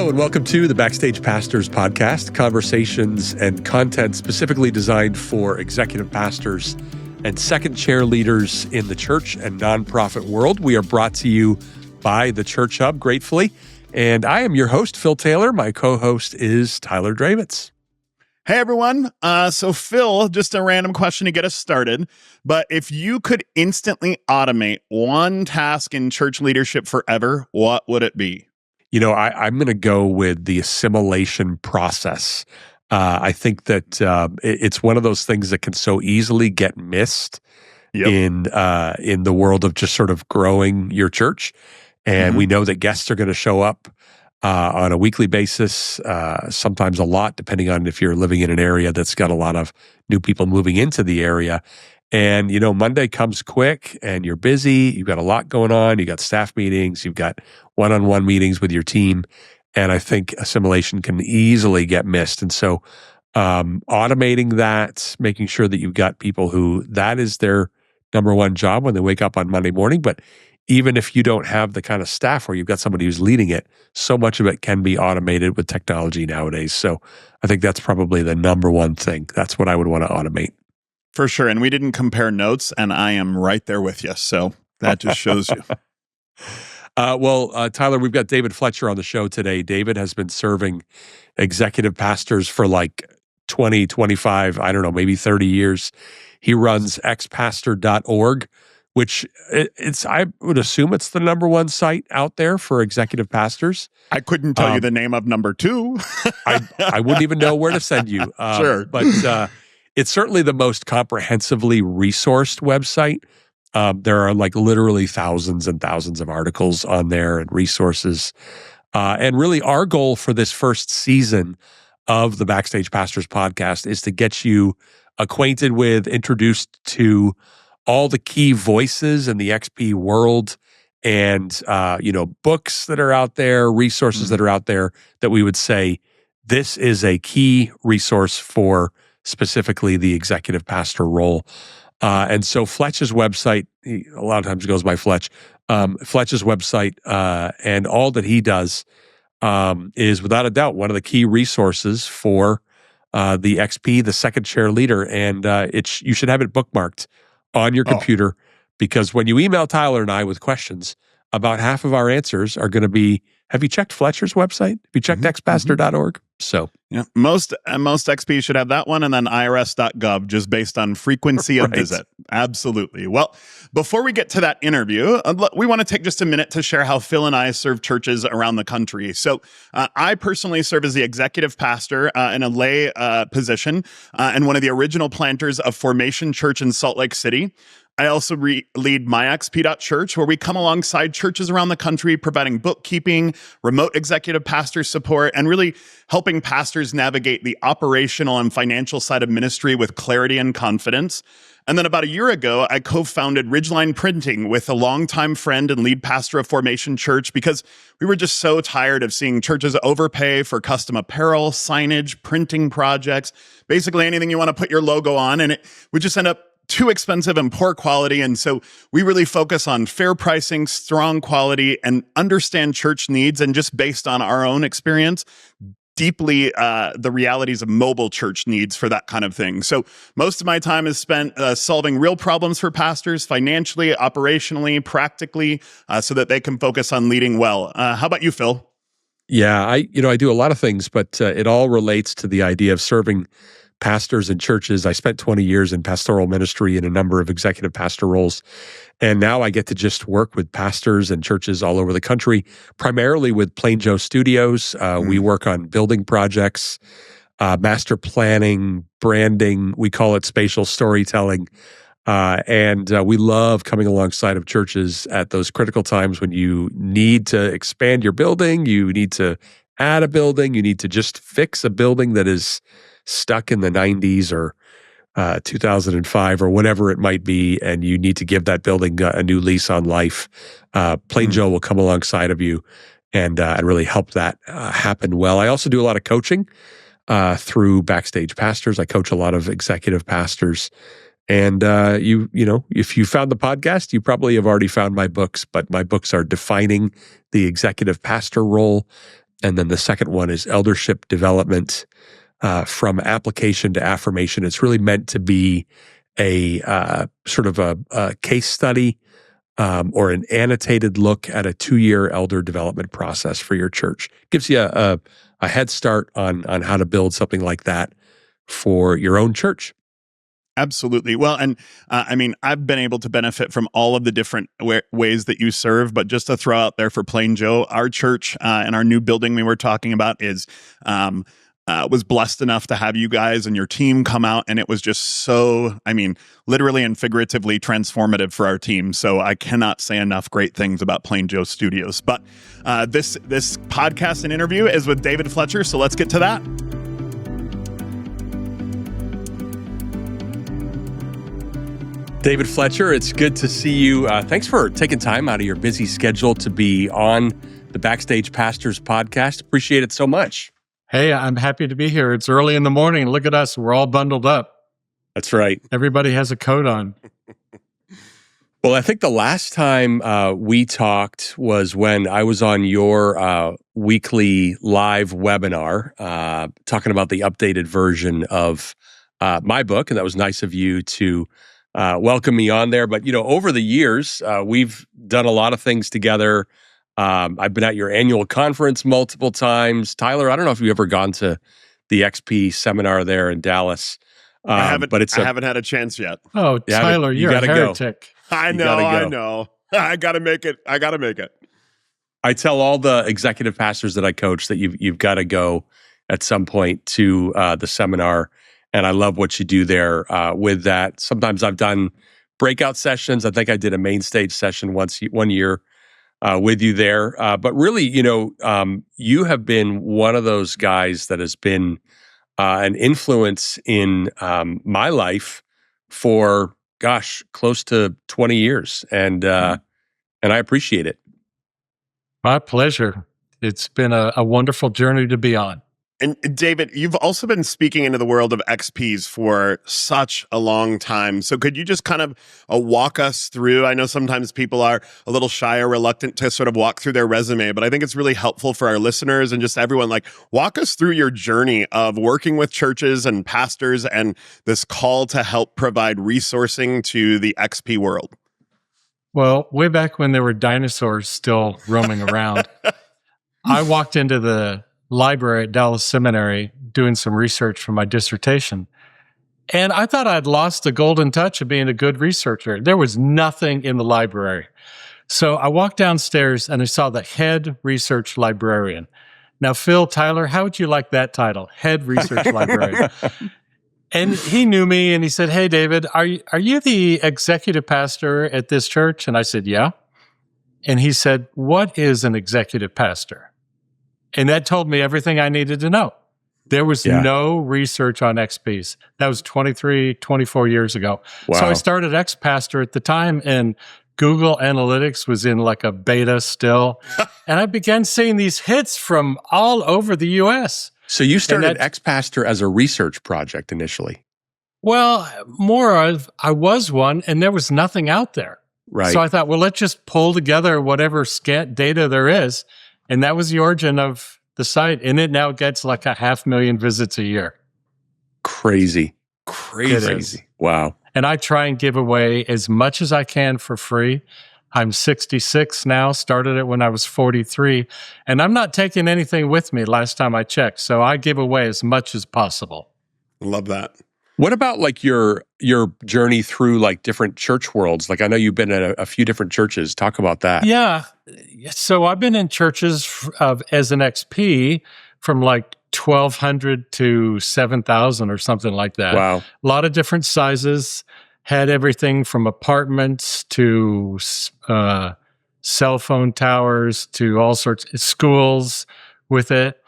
Hello and welcome to the Backstage Pastors podcast, conversations and content specifically designed for executive pastors and second chair leaders in the church and nonprofit world. We are brought to you by the Church Hub, gratefully. And I am your host, Phil Taylor. My co-host is Tyler Dravitz. Hey, everyone. So Phil, just a random question to get us started. But if you could instantly automate one task in church leadership forever, what would it be? You know, I'm going to go with the assimilation process. I think that it's one of those things that can so easily get missed in the world of just sort of growing your church. And we know that guests are going to show up on a weekly basis, sometimes a lot, depending on if you're living in an area that's got a lot of new people moving into the area. And, you know, Monday comes quick and you're busy. You've got a lot going on. You got staff meetings. You've got one-on-one meetings with your team. And I think assimilation can easily get missed. And so automating that, making sure that you've got people who that is their number one job when they wake up on Monday morning. But even if you don't have the kind of staff where you've got somebody who's leading it, so much of it can be automated with technology nowadays. So I think that's probably the number one thing. That's what I would want to automate. For sure. And we didn't compare notes, and I am right there with you. So that just shows you. Tyler, we've got David Fletcher on the show today. David has been serving executive pastors for like 20, 25, I don't know, maybe 30 years. He runs XPastor.org, which I would assume it's the number one site out there for executive pastors. I couldn't tell you the name of number two. I wouldn't even know where to send you. Sure. But it's certainly the most comprehensively resourced website. There are like literally thousands and thousands of articles on there and resources. And really our goal for this first season of the Backstage Pastors podcast is to get you acquainted with, introduced to all the key voices in the XP world and, books that are out there, resources that are out there that we would say, this is a key resource for specifically the executive pastor role. And so Fletch's website, a lot of times it goes by Fletch, Fletch's website and all that he does is without a doubt one of the key resources for the XP, the second chair leader. And you should have it bookmarked on your computer because when you email Tyler and I with questions, about half of our answers are going to be, have you checked Fletcher's website? Have you checked xpastor.org? So yeah, most XP should have that one, and then irs.gov, just based on frequency of visit. Absolutely. Well, before we get to that interview, we want to take just a minute to share how Phil and I serve churches around the country. So I personally serve as the executive pastor in a lay position and one of the original planters of Formation Church in Salt Lake City. I also lead myxp.church, where we come alongside churches around the country, providing bookkeeping, remote executive pastor support, and really helping pastors navigate the operational and financial side of ministry with clarity and confidence. And then about a year ago, I co-founded Ridgeline Printing with a longtime friend and lead pastor of Formation Church because we were just so tired of seeing churches overpay for custom apparel, signage, printing projects, basically anything you want to put your logo on, and it would just end up too expensive and poor quality. And so we really focus on fair pricing, strong quality, and understand church needs. And just based on our own experience, deeply the realities of mobile church needs for that kind of thing. So most of my time is spent solving real problems for pastors financially, operationally, practically, so that they can focus on leading well. How about you, Phil? Yeah, I do a lot of things, but it all relates to the idea of serving pastors and churches. I spent 20 years in pastoral ministry in a number of executive pastor roles. And now I get to just work with pastors and churches all over the country, primarily with Plain Joe Studios. We work on building projects, master planning, branding. We call it spatial storytelling. And we love coming alongside of churches at those critical times when you need to expand your building, you need to add a building, you need to just fix a building that is stuck in the 90s or 2005 or whatever it might be, and you need to give that building a new lease on life. Plain Joe will come alongside of you and really help that happen well. I also do a lot of coaching through Backstage Pastors. I coach a lot of executive pastors. And if you found the podcast, you probably have already found my books, but my books are Defining the Executive Pastor Role And then the second one is eldership development from application to affirmation. It's really meant to be a sort of a case study or an annotated look at a 2-year elder development process for your church. Gives you a head start on how to build something like that for your own church. Absolutely. Well, and I mean, I've been able to benefit from all of the different ways that you serve, but just to throw out there for Plain Joe, our church and our new building we were talking about is was blessed enough to have you guys and your team come out, and it was just so, I mean, literally and figuratively transformative for our team. So I cannot say enough great things about Plain Joe Studios. But this podcast and interview is with David Fletcher, so let's get to that. David Fletcher, it's good to see you. Thanks for taking time out of your busy schedule to be on the Backstage Pastors podcast. Appreciate it so much. Hey, I'm happy to be here. It's early in the morning. Look at us. We're all bundled up. That's right. Everybody has a coat on. Well, I think the last time we talked was when I was on your weekly live webinar talking about the updated version of my book. And that was nice of you to welcome me on there. But, you know, over the years, we've done a lot of things together. I've been at your annual conference multiple times. Tyler, I don't know if you've ever gone to the XP seminar there in Dallas. I haven't, but I haven't had a chance yet. Oh, Tyler, you're a heretic. I know. I got to make it. I tell all the executive pastors that I coach that you've got to go at some point to the seminar. And I love what you do there with that. Sometimes I've done breakout sessions. I think I did a main stage session one year with you there. But really, you know, you have been one of those guys that has been an influence in my life for, gosh, close to 20 years. And I appreciate it. My pleasure. It's been a wonderful journey to be on. And David, you've also been speaking into the world of XPs for such a long time. So could you just kind of walk us through? I know sometimes people are a little shy or reluctant to sort of walk through their resume, but I think it's really helpful for our listeners and just everyone. Like, walk us through your journey of working with churches and pastors and this call to help provide resourcing to the XP world. Well, way back when there were dinosaurs still roaming around, I walked into the library at Dallas Seminary doing some research for my dissertation. And I thought I'd lost the golden touch of being a good researcher. There was nothing in the library. So I walked downstairs and I saw the head research librarian. Now, Phil, Tyler, how would you like that title? Head research librarian. And he knew me and he said, "Hey, David, are you the executive pastor at this church?" And I said, "Yeah." And he said, "What is an executive pastor?" And that told me everything I needed to know. There was no research on XPs. That was 23, 24 years ago. Wow. So I started XPastor at the time, and Google Analytics was in like a beta still. And I began seeing these hits from all over the U.S. So you started XPastor as a research project initially? Well, more of I was one, and there was nothing out there. Right. So I thought, well, let's just pull together whatever scant data there is. And that was the origin of the site. And it now gets like 500,000 visits a year. Crazy. Wow. And I try and give away as much as I can for free. I'm 66 now, started it when I was 43. And I'm not taking anything with me last time I checked. So I give away as much as possible. Love that. What about like your journey through like different church worlds? Like I know you've been at a few different churches. Talk about that. Yeah. So I've been in churches as an XP from like 1,200 to 7,000 or something like that. Wow. A lot of different sizes. Had everything from apartments to cell phone towers to all sorts of schools with it.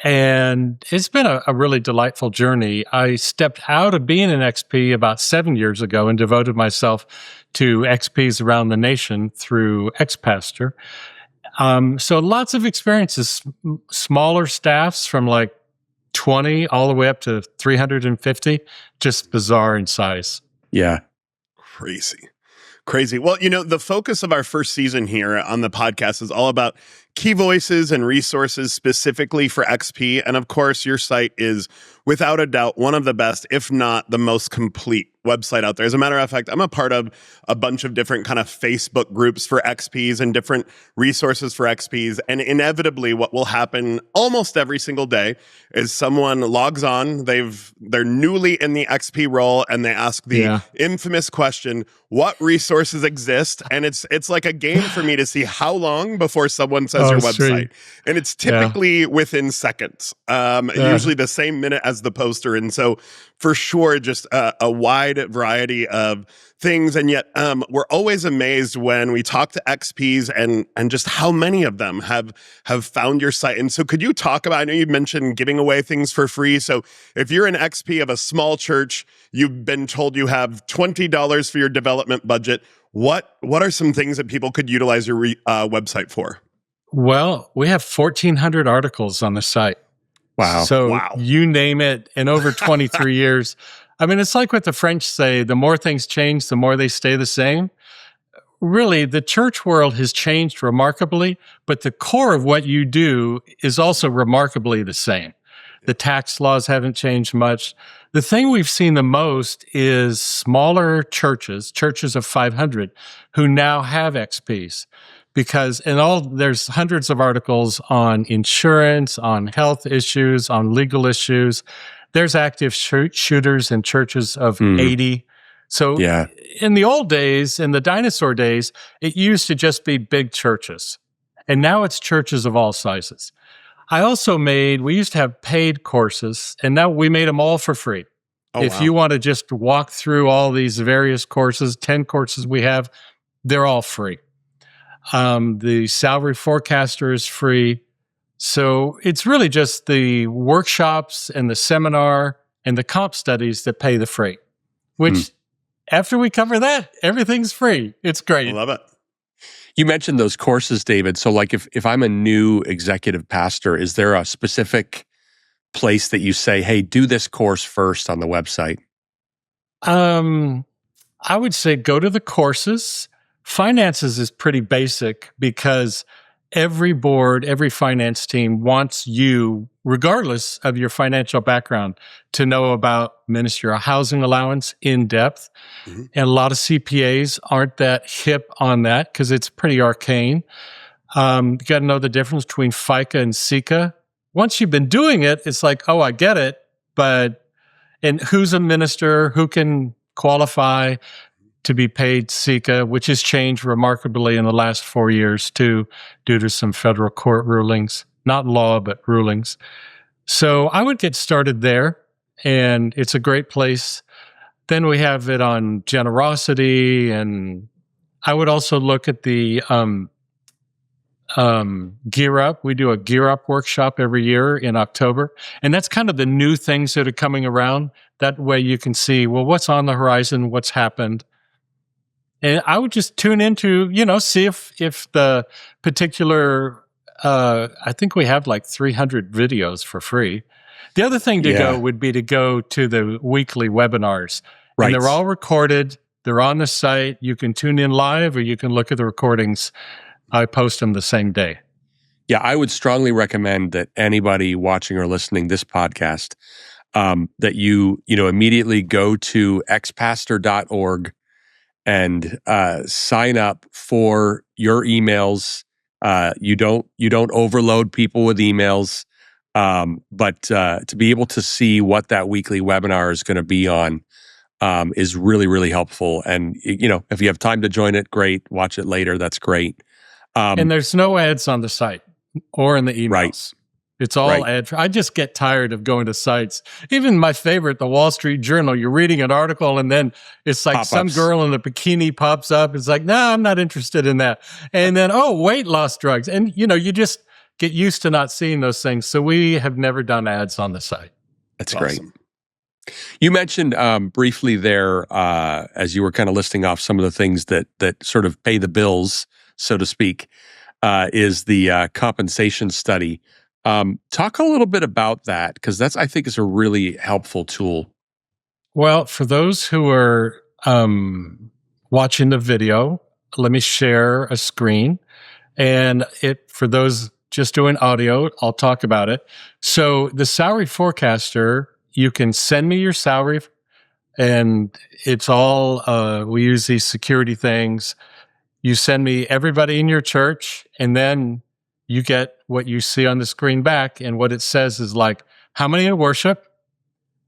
And it's been a really delightful journey. I stepped out of being an XP about 7 years ago and devoted myself to XPs around the nation through XPastor. So lots of experiences, smaller staffs from like 20 all the way up to 350, just bizarre in size. Yeah. Crazy. Crazy. Well, the focus of our first season here on the podcast is all about key voices and resources specifically for XP. And of course, your site is without a doubt one of the best, if not the most complete website out there. As a matter of fact, I'm a part of a bunch of different kind of Facebook groups for XPs and different resources for XPs. And inevitably, what will happen almost every single day is someone logs on, they're newly in the XP role, and they ask the infamous question, what resources exist? And it's like a game for me to see how long before someone says your website. And it's typically within seconds, usually the same minute as the poster. And so for sure, just a wide variety of things. And yet we're always amazed when we talk to XPs and just how many of them have found your site. And so could you talk about, I know you mentioned giving away things for free. So if you're an XP of a small church, you've been told you have $20 for your development budget. What are some things that people could utilize your website for? Well, we have 1,400 articles on the site. Wow. So you name it, in over 23 years. I mean, it's like what the French say, the more things change, the more they stay the same. Really, the church world has changed remarkably, but the core of what you do is also remarkably the same. The tax laws haven't changed much. The thing we've seen the most is smaller churches of 500, who now have XPs. Because there's hundreds of articles on insurance, on health issues, on legal issues. There's active shooters in churches of 80. So in the old days, in the dinosaur days, it used to just be big churches. And now it's churches of all sizes. We used to have paid courses, and now we made them all for free. If you want to just walk through all these various courses, 10 courses we have, they're all free. The salary forecaster is free. So it's really just the workshops and the seminar and the comp studies that pay the freight, which after we cover that, everything's free. It's great. I love it. You mentioned those courses, David. So like if I'm a new executive pastor, is there a specific place that you say, hey, do this course first on the website? I would say go to the courses. Finances is pretty basic because every board, every finance team wants you, regardless of your financial background, to know about ministerial housing allowance in depth. And a lot of CPAs aren't that hip on that because it's pretty arcane. You got to know the difference between FICA and SICA. Once you've been doing it, it's like, oh, I get it. And who's a minister? Who can qualify to be paid SICA, which has changed remarkably in the last 4 years too, due to some federal court rulings, not law, but rulings. So I would get started there, and it's a great place. Then we have it on generosity, and I would also look at the Gear Up. We do a Gear Up workshop every year in October, and that's kind of the new things that are coming around. That way you can see, well, what's on the horizon, what's happened. And I would just tune into, see if the particular, I think we have like 300 videos for free. The other thing to go would be to go to the weekly webinars. Right. And they're all recorded. They're on the site. You can tune in live or you can look at the recordings. I post them the same day. Yeah, I would strongly recommend that anybody watching or listening this podcast, that you immediately go to xpastor.org and sign up for your emails. You don't overload people with emails, but to be able to see what that weekly webinar is going to be on is really, really helpful. And if you have time to join it, great. Watch it later. That's great. And there's no ads on the site or in the emails. Right. It's all ad. I just get tired of going to sites. Even my favorite, the Wall Street Journal, you're reading an article and then it's like Pop-ups. Some girl in a bikini pops up. It's like, no, I'm not interested in that. And then, weight loss drugs. And, you just get used to not seeing those things. So we have never done ads on the site. That's great. You mentioned briefly there, as you were kind of listing off some of the things that sort of pay the bills, so to speak, is the compensation study. Talk a little bit about that, because I think is a really helpful tool. Well, for those who are watching the video. Let me share a screen. And for those just doing audio, I'll talk about it. So the salary forecaster, you can send me your salary, and it's all, we use these security things. You send me everybody in your church, and then you get what you see on the screen back. And what it says is like, how many in worship,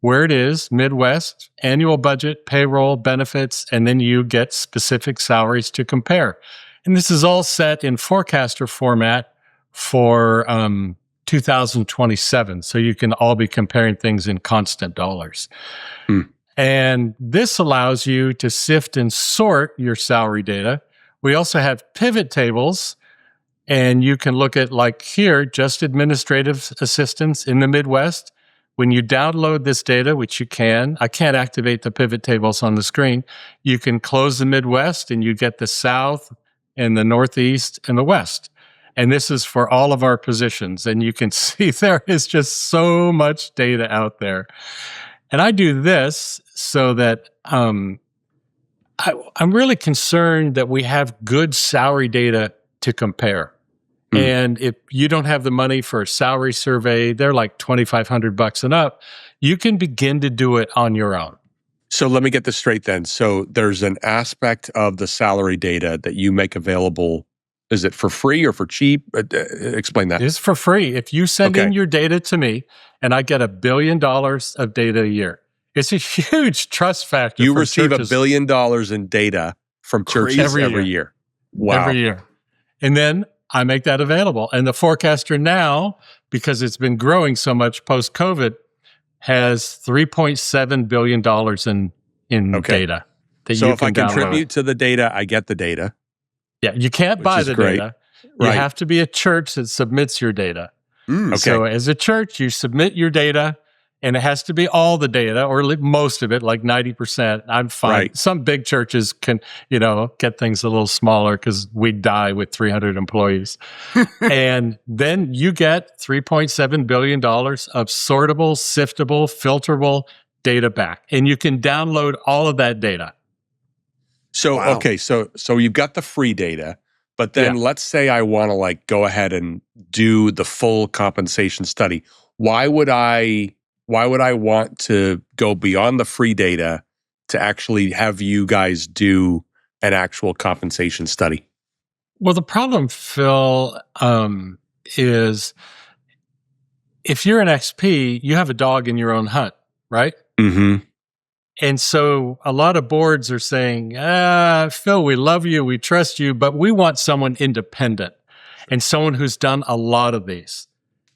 where it is, Midwest, annual budget, payroll, benefits, and then you get specific salaries to compare. And this is all set in forecaster format for 2027. So you can all be comparing things in constant dollars. And this allows you to sift and sort your salary data. We also have pivot tables, and you can look at, like here, just administrative assistants in the Midwest. When you download this data, which you can, I can't activate the pivot tables on the screen. You can close the Midwest and you get the South and the Northeast and the West. And this is for all of our positions. And you can see there is just so much data out there. And I do this so that I'm really concerned that we have good salary data to compare. And if you don't have the money for a salary survey, they're like $2,500 and up. You can begin to do it on your own. So let me get this straight then. So there's an aspect of the salary data that you make available. Is it for free or for cheap? Explain that. It's for free. If you send in your data to me, and I get $1 billion of data a year, it's a huge trust factor. You for receive churches. $1 billion in data from churches every year. Wow. Every year. And then I make that available. And the forecaster now, because it's been growing so much post-COVID, has $3.7 billion in data. So if I contribute to the data, I get the data. Yeah, you can't buy the data. You Right. have to be a church that submits your data. Okay. So as a church, you submit your data, and it has to be all the data, or most of it, like 90%. I'm fine. Right. Some big churches can, get things a little smaller because we die with 300 employees. And then you get $3.7 billion of sortable, siftable, filterable data back. And you can download all of that data. So, okay, so you've got the free data, but then let's say I want to go ahead and do the full compensation study. Why would I want to go beyond the free data to actually have you guys do an actual compensation study? Well, the problem, Phil, is if you're an XP, you have a dog in your own hunt, right? Mm-hmm. And so a lot of boards are saying, Phil, we love you, we trust you, but we want someone independent and someone who's done a lot of these.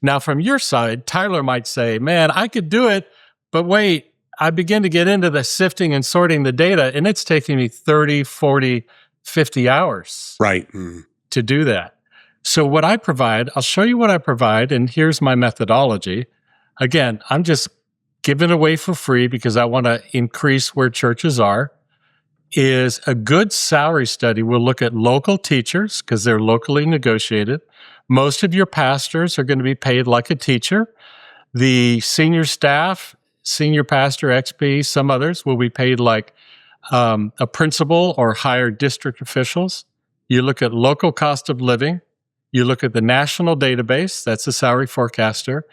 Now, from your side, Tyler might say, man, I could do it, but wait, I begin to get into the sifting and sorting the data, and it's taking me 30, 40, 50 hours to do that. So what I provide, I'll show you what I provide, and here's my methodology. Again, I'm just giving it away for free because I want to increase where churches are, is a good salary study. We'll look at local teachers because they're locally negotiated. Most of your pastors are going to be paid like a teacher. The senior staff, senior pastor, XP, some others will be paid like a principal or higher district officials. You look at local cost of living. You look at the national database. That's the salary forecaster.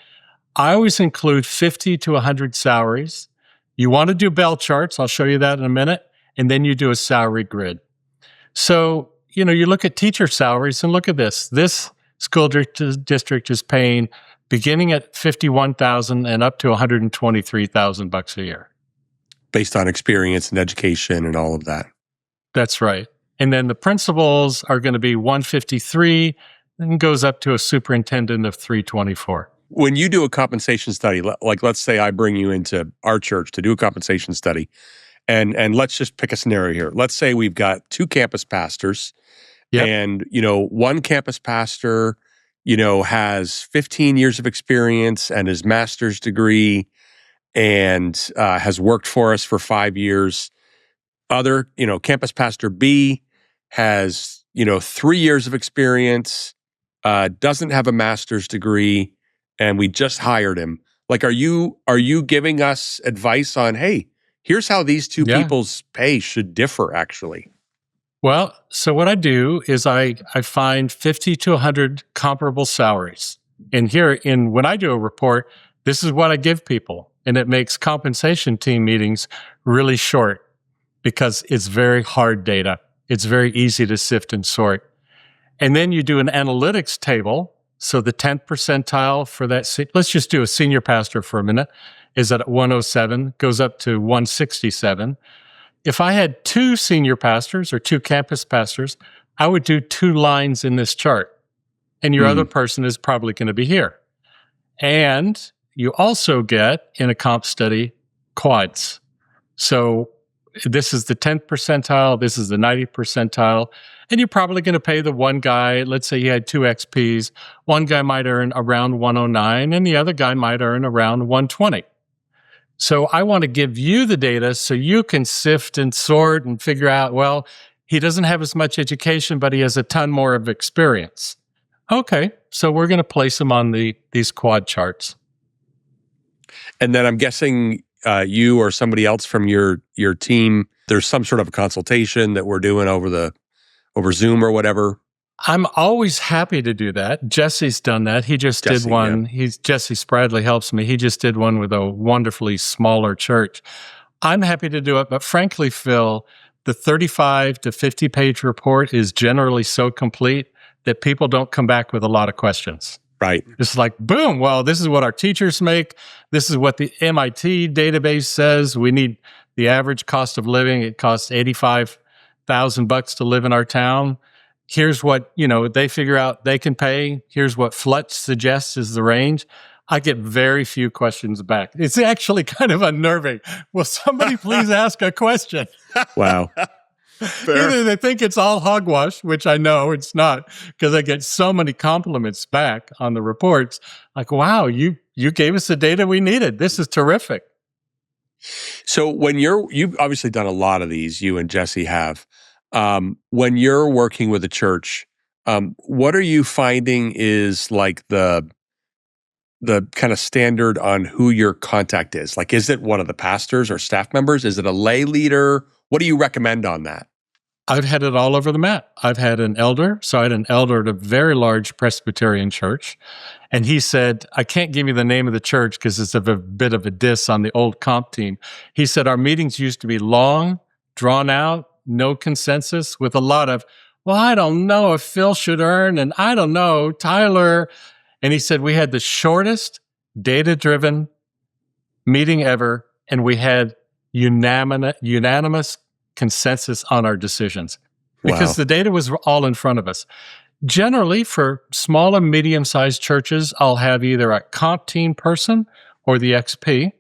I always include 50 to 100 salaries. You want to do bell charts. I'll show you that in a minute. And then you do a salary grid. So, you look at teacher salaries and look at this. This school district is paying beginning at $51,000 and up to $123,000 a year. Based on experience and education and all of that. That's right. And then the principals are going to be $153 and goes up to a superintendent of $324. When you do a compensation study, like let's say I bring you into our church to do a compensation study, and let's just pick a scenario here. Let's say we've got 2 campus pastors, and one campus pastor, has 15 years of experience and his master's degree, and has worked for us for 5 years. Other, campus pastor B has 3 years of experience, doesn't have a master's degree, and we just hired him. Like, are you giving us advice on, hey, here's how these two people's pay should differ, actually? Well, so what I do is I find 50 to 100 comparable salaries. And when I do a report, this is what I give people. And it makes compensation team meetings really short because it's very hard data. It's very easy to sift and sort. And then you do an analytics table. So the 10th percentile for that, let's just do a senior pastor for a minute, is at 107, goes up to 167. If I had 2 senior pastors or 2 campus pastors, I would do 2 lines in this chart. And your other person is probably going to be here. And you also get, in a comp study, quads. So this is the 10th percentile, this is the 90th percentile, and you're probably going to pay the one guy, let's say you had 2 XPs, one guy might earn around 109, and the other guy might earn around 120. So I want to give you the data so you can sift and sort and figure out, well, he doesn't have as much education, but he has a ton more of experience. Okay, so we're going to place him on these quad charts. And then I'm guessing you or somebody else from your team, there's some sort of a consultation that we're doing over Zoom or whatever. I'm always happy to do that. Jesse's done that. He just did one. Yeah. Jesse Spradley helps me. He just did one with a wonderfully smaller church. I'm happy to do it, but frankly, Phil, the 35 to 50 page report is generally so complete that people don't come back with a lot of questions. Right. It's like, boom, well, this is what our teachers make. This is what the MIT database says. We need the average cost of living. It costs $85,000 to live in our town. Here's what, they figure out they can pay. Here's what Fletch suggests is the range. I get very few questions back. It's actually kind of unnerving. Will somebody please ask a question? Wow. Either they think it's all hogwash, which I know it's not, because I get so many compliments back on the reports. Like, wow, you gave us the data we needed. This is terrific. So when you've obviously done a lot of these, you and Jesse have. When you're working with a church, what are you finding is like the kind of standard on who your contact is? Like, is it one of the pastors or staff members? Is it a lay leader? What do you recommend on that? I've had it all over the map. I've had an elder. So I had an elder at a very large Presbyterian church. And he said, I can't give you the name of the church because it's a bit of a diss on the old comp team. He said, our meetings used to be long, drawn out, no consensus, with a lot of, well, I don't know if Phil should earn, and I don't know, Tyler. And he said, we had the shortest data-driven meeting ever, and we had unanimous consensus on our decisions because the data was all in front of us. Generally, for small and medium-sized churches, I'll have either a comp team person or the XP.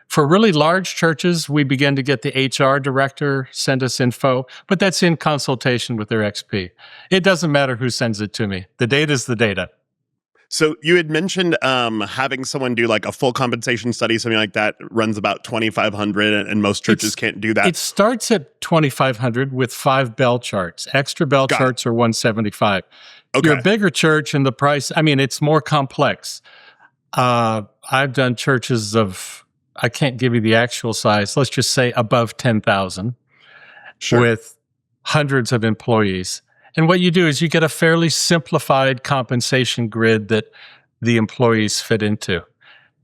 For really large churches, we begin to get the HR director send us info, but that's in consultation with their XP. It doesn't matter who sends it to me. The data is the data. So you had mentioned having someone do like a full compensation study, something like that runs about $2,500, and most churches can't do that. It starts at $2,500 with 5 bell charts. Extra bell charts are $175. Okay. You're a bigger church, and the price, it's more complex. I've done churches of, I can't give you the actual size, let's just say above 10,000 with hundreds of employees. And what you do is you get a fairly simplified compensation grid that the employees fit into.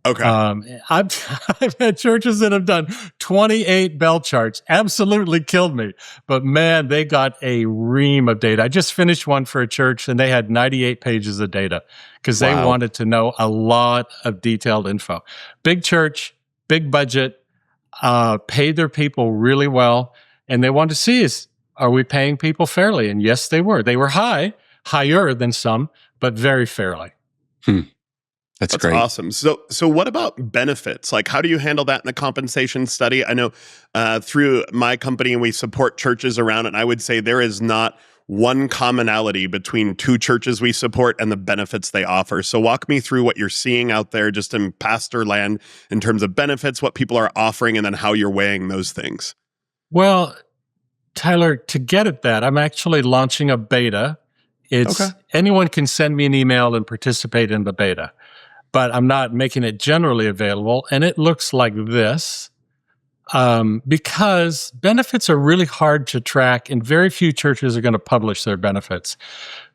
Okay. I've had churches that have done 28 bell charts. Absolutely killed me. But man, they got a ream of data. I just finished one for a church and they had 98 pages of data because they wanted to know a lot of detailed info. Big church, big budget, paid their people really well. And they wanted to see are we paying people fairly? And yes, they were. They were higher than some, but very fairly. That's great. Awesome. So what about benefits? Like, how do you handle that in the compensation study? I know through my company, we support churches around it, and I would say there is not one commonality between 2 churches we support and the benefits they offer. So walk me through what you're seeing out there just in pastor land in terms of benefits, what people are offering, and then how you're weighing those things. Well, Tyler, to get at that, I'm actually launching a beta. Anyone can send me an email and participate in the beta, but I'm not making it generally available. And it looks like this. because benefits are really hard to track, and very few churches are going to publish their benefits.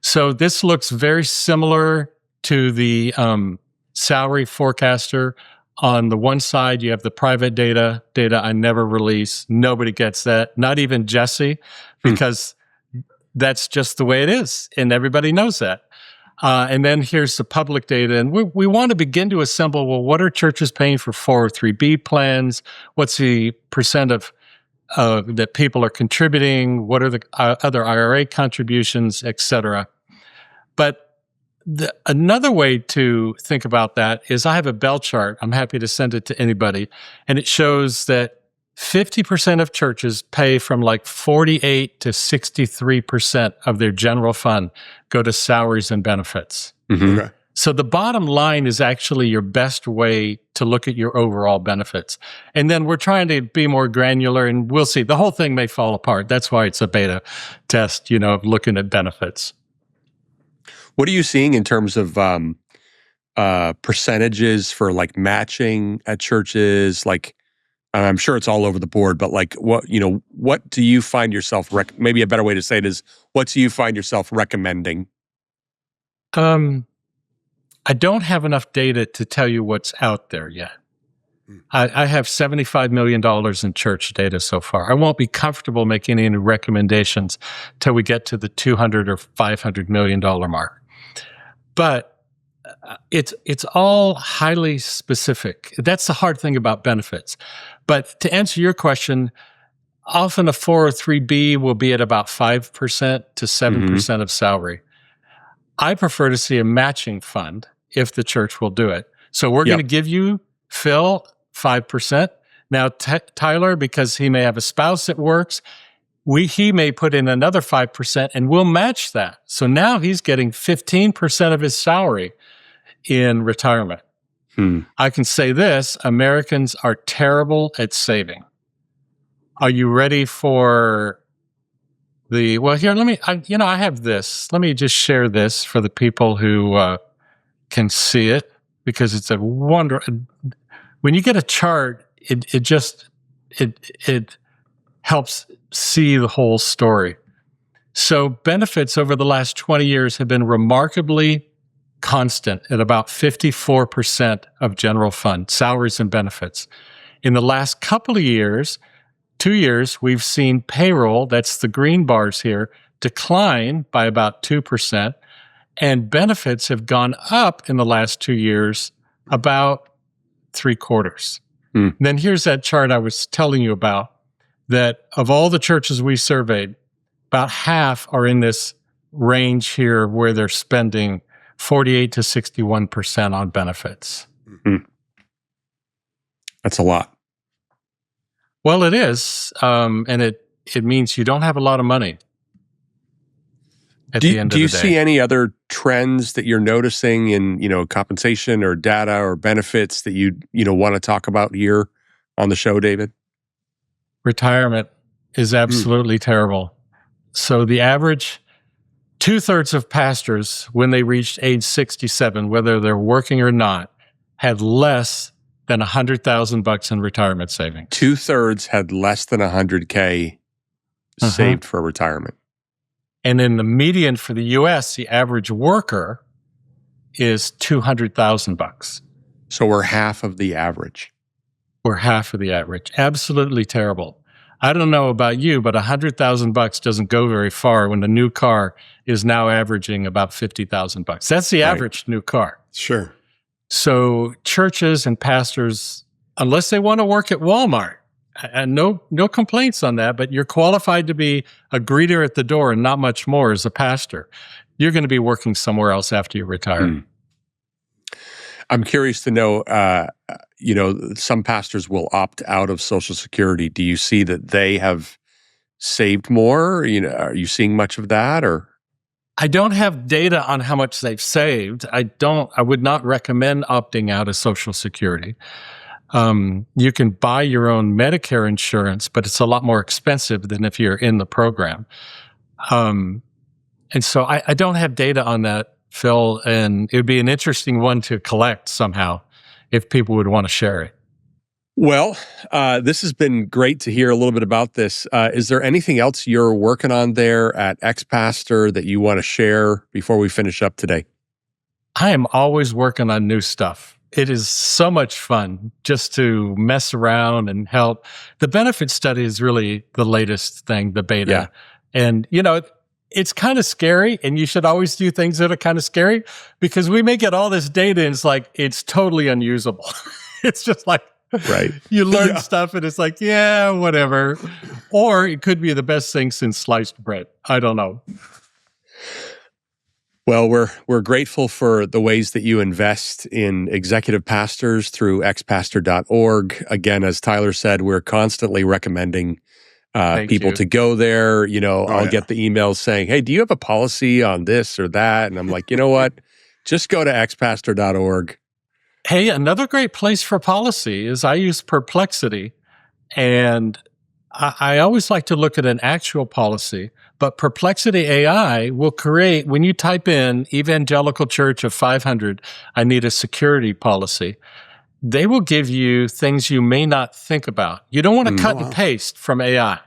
So this looks very similar to the salary forecaster. On the one side, you have the private data I never release. Nobody gets that, not even Jesse, because that's just the way it is, and everybody knows that. And then here's the public data, and we want to begin to assemble, well, what are churches paying for 403B plans? What's the percent of that people are contributing? What are the other IRA contributions, et cetera? But another way to think about that is I have a bell chart. I'm happy to send it to anybody. And it shows that 50% of churches pay from like 48 to 63% of their general fund go to salaries and benefits. Mm-hmm. Okay. So the bottom line is actually your best way to look at your overall benefits. And then we're trying to be more granular, and we'll see. The whole thing may fall apart. That's why it's a beta test, of looking at benefits. What are you seeing in terms of percentages for like matching at churches? Like, I'm sure it's all over the board, but like, what do you find yourself? Maybe a better way to say it is, what do you find yourself recommending? I don't have enough data to tell you what's out there yet. I have $75 million in church data so far. I won't be comfortable making any recommendations till we get to the $200 or $500 million mark. But it's all highly specific. That's the hard thing about benefits. But to answer your question, often a 403B will be at about 5% to 7% of salary. I prefer to see a matching fund if the church will do it. So we're going to give you, Phil, 5%. Now, Tyler, because he may have a spouse that works, he may put in another 5% and we'll match that. So now he's getting 15% of his salary in retirement. I can say this, Americans are terrible at saving. Are you ready for well, here, I have this. Let me just share this for the people who can see it, because it's a wonder. When you get a chart, it helps see the whole story. So benefits over the last 20 years have been remarkably constant at about 54% of general fund, salaries and benefits. In the last couple of years, 2 years, we've seen payroll, that's the green bars here, decline by about 2%, and benefits have gone up in the last 2 years about 3/4. Then here's that chart I was telling you about, that of all the churches we surveyed, about half are in this range here where they're spending 48 to 61% on benefits. That's a lot. Well, it is, and it means you don't have a lot of money at the end of the day. Do you see any other trends that you're noticing in, compensation or data or benefits that you want to talk about here on the show, David? Retirement is absolutely terrible. So the average 2/3 of pastors, when they reached age 67, whether they're working or not, had less than $100,000 in retirement savings. 2/3 had less than $100K saved for retirement. And in the median for the U.S., the average worker is $200,000. So we're half of the average. We're half of the average. Absolutely terrible. I don't know about you, but $100,000 doesn't go very far when the new car is now averaging about $50,000. That's the average new car. Sure. So churches and pastors, unless they want to work at Walmart, and no complaints on that, but you're qualified to be a greeter at the door and not much more as a pastor. You're going to be working somewhere else after you retire. I'm curious to know, some pastors will opt out of Social Security. Do you see that they have saved more? Are you seeing much of that, or? I don't have data on how much they've saved. I would not recommend opting out of Social Security. You can buy your own Medicare insurance, but it's a lot more expensive than if you're in the program. And so I don't have data on that, Phil, and it would be an interesting one to collect somehow if people would want to share it. Well, this has been great to hear a little bit about this. Is there anything else you're working on there at XPastor that you want to share before we finish up today? I am always working on new stuff. It is so much fun just to mess around and help. The benefit study is really the latest thing, the beta. Yeah. And, it's kind of scary, and you should always do things that are kind of scary, because we may get all this data and it's totally unusable. It's just like, right. You learn stuff and it's like, yeah, whatever. Or it could be the best thing since sliced bread. I don't know. Well, we're grateful for the ways that you invest in executive pastors through xpastor.org. Again, as Tyler said, we're constantly recommending people to go there. I'll get the emails saying, hey, do you have a policy on this or that? And I'm like, you know what? Just go to xpastor.org. Hey, another great place for policy is I use Perplexity, and I always like to look at an actual policy, but Perplexity AI will create, when you type in Evangelical Church of 500, I need a security policy, they will give you things you may not think about. You don't want to cut and paste from AI.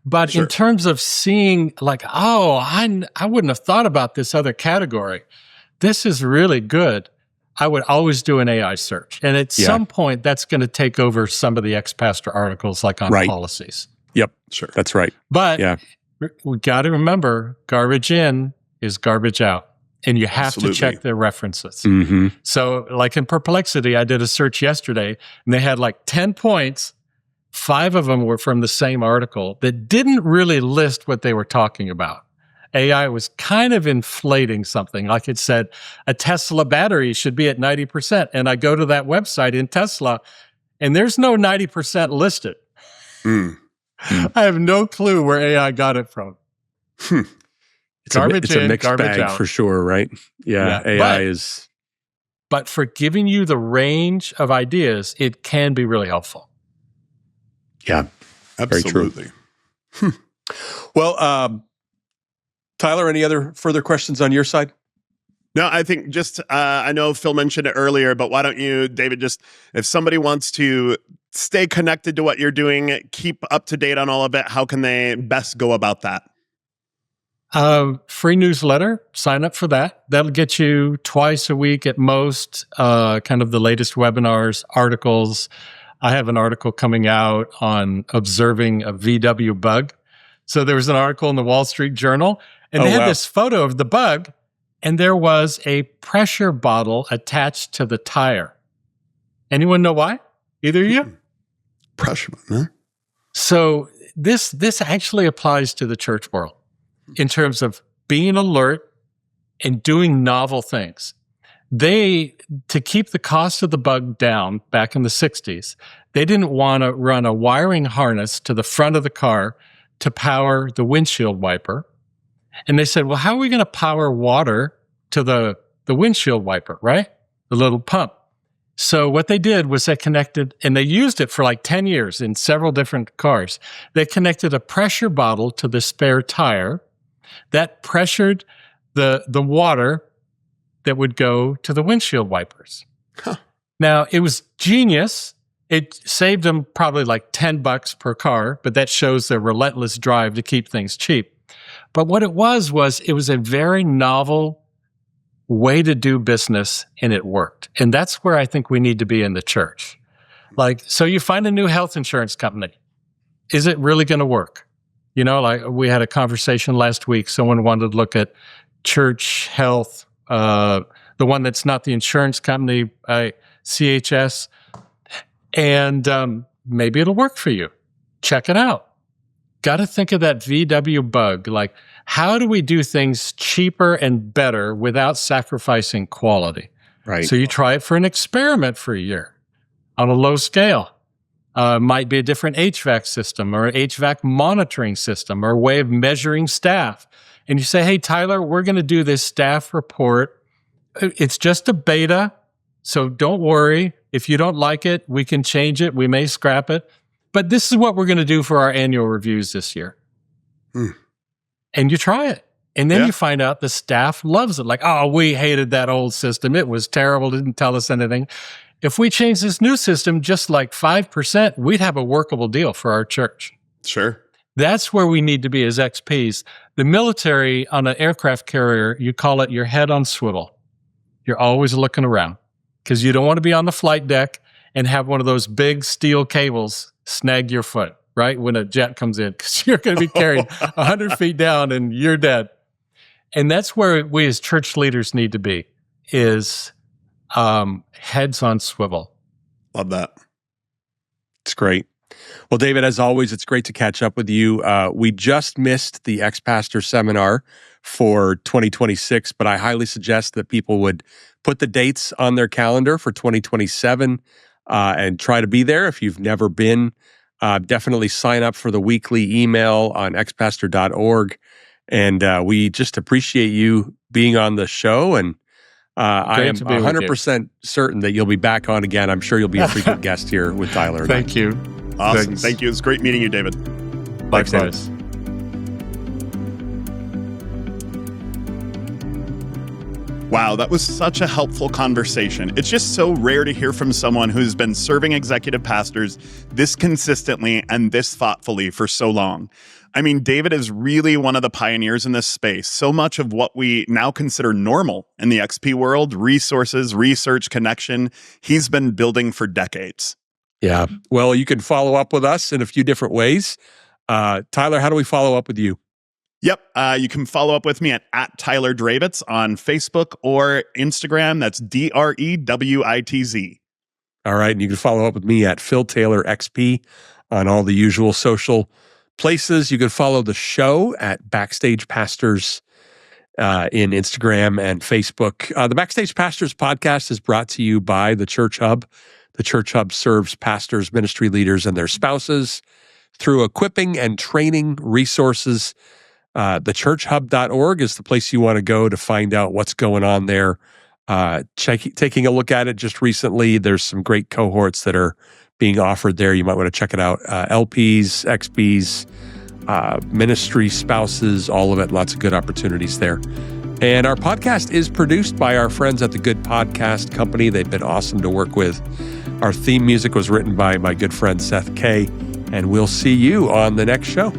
But in terms of seeing I wouldn't have thought about this other category. This is really good. I would always do an AI search. And at some point, that's going to take over some of the XPastor articles, like on policies. Yep, sure. That's right. But we got to remember, garbage in is garbage out. And you have to check their references. Mm-hmm. So like in Perplexity, I did a search yesterday, and they had 10 points. 5 of them were from the same article that didn't really list what they were talking about. AI was kind of inflating something. Like it said, a Tesla battery should be at 90%. And I go to that website in Tesla, and there's no 90% listed. I have no clue where AI got it from. It's a mixed bag out. For sure, right? Yeah, AI is... But for giving you the range of ideas, it can be really helpful. Yeah, absolutely. Very true. Well, Tyler, any other further questions on your side? No, I think just, I know Phil mentioned it earlier, but why don't you, David, just, if somebody wants to stay connected to what you're doing, keep up to date on all of it, how can they best go about that? Free newsletter, sign up for that. That'll get you twice a week at most, kind of the latest webinars, articles. I have an article coming out on observing a VW bug. So there was an article in the Wall Street Journal, and they had this photo of the bug, and there was a pressure bottle attached to the tire. Anyone know why? Either of you? Pressure, huh? So this actually applies to the church world in terms of being alert and doing novel things. To keep the cost of the bug down back in the 60s, they didn't want to run a wiring harness to the front of the car to power the windshield wiper. And they said, well, how are we going to power water to the windshield wiper, right? The little pump. So what they did was they connected, and they used it for 10 years in several different cars. They connected a pressure bottle to the spare tire that pressured the water that would go to the windshield wipers. Huh. Now, it was genius. It saved them probably $10 per car, but that shows their relentless drive to keep things cheap. But what it was it was a very novel way to do business, and it worked. And that's where I think we need to be in the church. So you find a new health insurance company. Is it really going to work? We had a conversation last week. Someone wanted to look at church health, the one that's not the insurance company, CHS, and maybe it'll work for you. Check it out. Got to think of that VW bug. How do we do things cheaper and better without sacrificing quality? Right. So you try it for an experiment for a year on a low scale. Might be a different HVAC system or an HVAC monitoring system or a way of measuring staff. And you say, hey, Tyler, we're going to do this staff report. It's just a beta, so don't worry. If you don't like it, we can change it. We may scrap it. But this is what we're going to do for our annual reviews this year. And you try it. And then you find out the staff loves it. We hated that old system. It was terrible. Didn't tell us anything. if we change this new system just like 5%, we'd have a workable deal for our church. Sure. That's where we need to be as XPs. The military on an aircraft carrier, you call it your head on swivel. You're always looking around because you don't want to be on the flight deck and have one of those big steel cables snag your foot, right? When a jet comes in, because you're going to be carried 100 feet down and you're dead. And that's where we as church leaders need to be, is heads on swivel. Love that. It's great. Well, David, as always, it's great to catch up with you. We just missed the XPastor seminar for 2026, but I highly suggest that people would put the dates on their calendar for 2027 and try to be there. If you've never been, definitely sign up for the weekly email on xpastor.org. And we just appreciate you being on the show. And I am 100% certain that you'll be back on again. I'm sure you'll be a frequent guest here with Tyler. Thank you. Awesome. Thanks. Thank you. It's great meeting you, David. Likewise. Wow, that was such a helpful conversation. It's just so rare to hear from someone who's been serving executive pastors this consistently and this thoughtfully for so long. I mean, David is really one of the pioneers in this space. So much of what we now consider normal in the XP world, resources, research, connection, he's been building for decades. Yeah. Well, you can follow up with us in a few different ways. Tyler, how do we follow up with you? Yep. You can follow up with me at Tyler Dravitz on Facebook or Instagram. That's DREWITZ. All right. And you can follow up with me at Phil Taylor XP on all the usual social places. You can follow the show at Backstage Pastors in Instagram and Facebook. The Backstage Pastors podcast is brought to you by the Church Hub. The Church Hub serves pastors, ministry leaders, and their spouses through equipping and training resources. Thechurchhub.org is the place you want to go to find out what's going on there. Taking a look at it just recently, there's some great cohorts that are being offered there. You might want to check it out. LPs, XPs, ministry, spouses, all of it. Lots of good opportunities there. And our podcast is produced by our friends at the Good Podcast Company. They've been awesome to work with. Our theme music was written by my good friend Seth Kay. And we'll see you on the next show.